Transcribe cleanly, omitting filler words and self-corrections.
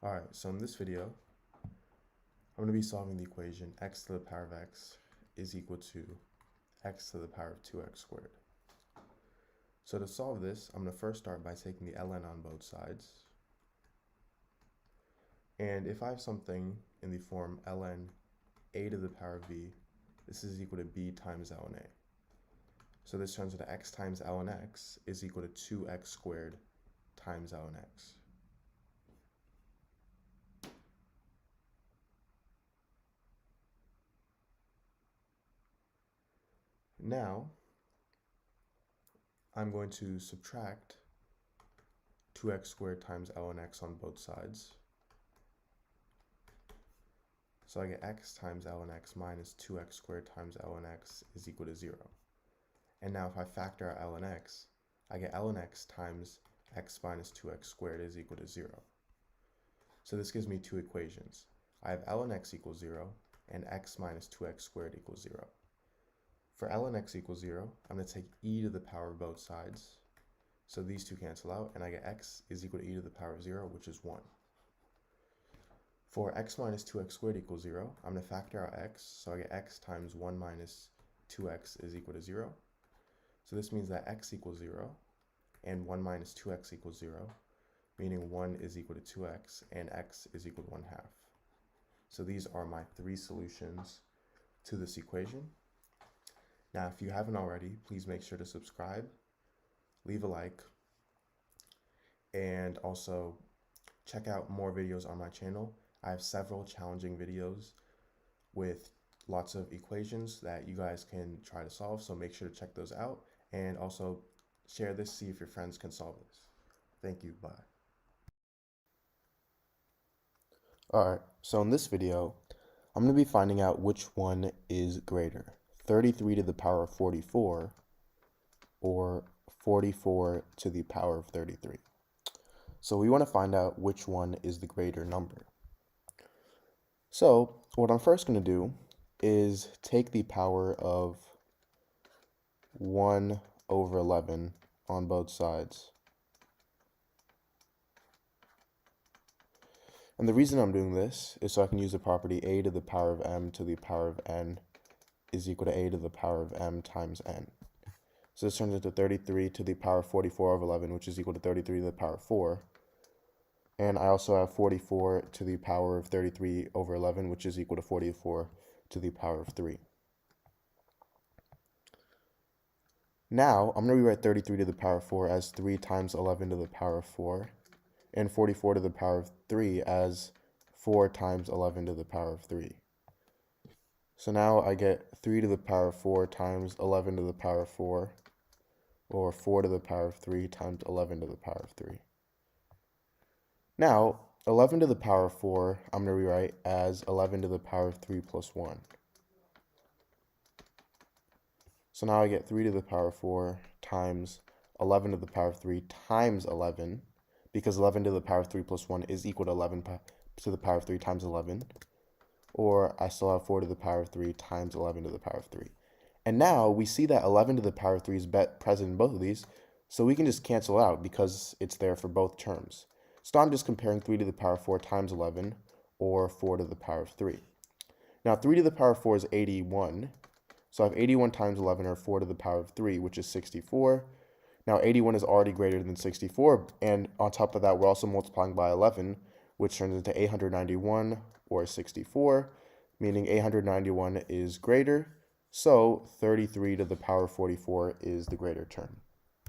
Alright, so in this video, I'm going to be solving the equation x to the power of x is equal to x to the power of 2x squared. So to solve this, I'm going to first start by taking the ln on both sides. And if I have something in the form ln a to the power of b, this is equal to b times ln a. So this turns into x times ln x is equal to 2x squared times ln x. Now, I'm going to subtract 2x squared times ln x on both sides. So I get x times ln x minus 2x squared times ln x is equal to 0. And now if I factor out ln x, I get ln x times x minus 2x squared is equal to 0. So this gives me two equations. I have ln x equals 0 and x minus 2x squared equals 0. For ln x equals 0, I'm going to take e to the power of both sides. So these two cancel out, and I get x is equal to e to the power of 0, which is 1. For x minus 2x squared equals 0, I'm going to factor out x, so I get x times 1 minus 2x is equal to 0. So this means that x equals 0, and 1 minus 2x equals 0, meaning 1 is equal to 2x, and x is equal to 1/2. So these are my three solutions to this equation. Now, if you haven't already, please make sure to subscribe, leave a like, and also check out more videos on my channel. I have several challenging videos with lots of equations that you guys can try to solve, so make sure to check those out, and also share this, see if your friends can solve this. Thank you, bye. Alright, so in this video, I'm going to be finding out which one is greater. 33 to the power of 44 or 44 to the power of 33. So we want to find out which one is the greater number. So what I'm first going to do is take the power of 1 over 11 on both sides. And the reason I'm doing this is so I can use the property a to the power of m to the power of n is equal to a to the power of m times n. So this turns into 33 to the power of 44 over 11, which is equal to 33 to the power of 4. And I also have 44 to the power of 33 over 11, which is equal to 44 to the power of 3. Now, I'm going to rewrite 33 to the power of 4 as 3 times 11 to the power of 4, and 44 to the power of 3 as 4 times 11 to the power of 3. So now I get 3 to the power of 4 times 11 to the power of 4, or 4 to the power of 3 times 11 to the power of 3. Now, 11 to the power of 4, I'm going to rewrite as 11 to the power of 3 plus 1. So now I get 3 to the power of 4 times 11 to the power of 3 times 11, because 11 to the power of 3 plus 1 is equal to 11 to the power of 3 times 11. Or I still have 4 to the power of 3 times 11 to the power of 3. And now we see that 11 to the power of 3 is present in both of these, so we can just cancel out because it's there for both terms. So I'm just comparing 3 to the power of 4 times 11, or 4 to the power of 3. Now 3 to the power of 4 is 81, so I have 81 times 11, or 4 to the power of 3, which is 64. Now 81 is already greater than 64, and on top of that we're also multiplying by 11, which turns into 891, or 64, meaning 891 is greater, so 33 to the power of 44 is the greater term.